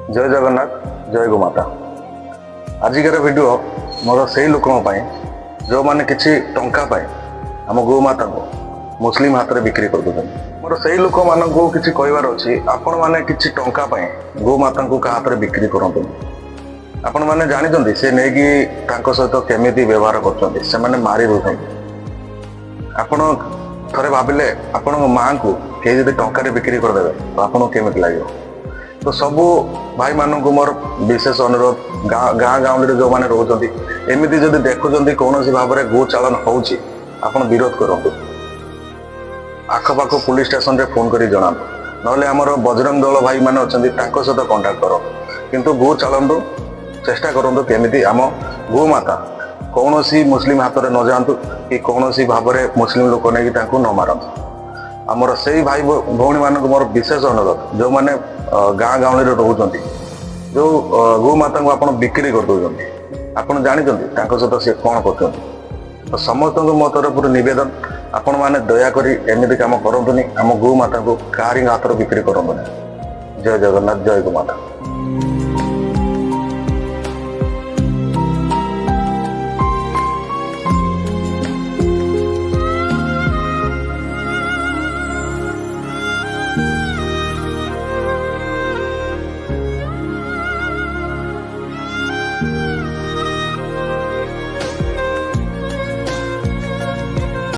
जय जगन्नाथ जय गोमाता। आजिकार वीडियो मोर से लोक जो मैंने किसी टंका पाए आम गोमाता को मुस्लिम हाथ में बिक्री कर दूसरी। मोर से लोक मान कि कहबार अच्छी आपण मैंने किसी टंका पाए गोमाता को क्या हाथ में बिक्री करते आपण मैंने जानते से नहीं सहित केमी व्यवहार कर मारी दौरान आपण थे भाविले आपण माँ को कहीं जब टंकार बिक्री करदे तो आपको केमी लगे। तो सबू भाई मानक मोर विशेष अनुरोध गाँ गाँव जो मैंने रोच एमती जब देखुं कौन भाव में गो चालन होपण विरोध करूँ आखपाख पुलिस स्टेशन रे फोन कर जना ना आमर बजरंग दल भाई मैंने अच्छा सहित कंटाक्ट कर किंतु गो चालन चेष्टा करूँ केमी आम गोमाता कौन सी मुस्लिम हाथ में न जातु कि कौन सी भाव में मुस्लिम लोक नहीं न मारतु। आमर से भाई भौणी मानक मोर विशेष अनुरोध जो मैंने गाँ गाँव रोच जो गोमाता को आप बिक्री कर दौरान आपड़ जानते सहित सी कौन कर तो समस्त मो तरफ नवेदन आपण मैंने दयाकोरी एमती कम करूँ आम गोमाता को कहीं हाथ बिक्री करूँ। जय जगन्नाथ जय गोमाता।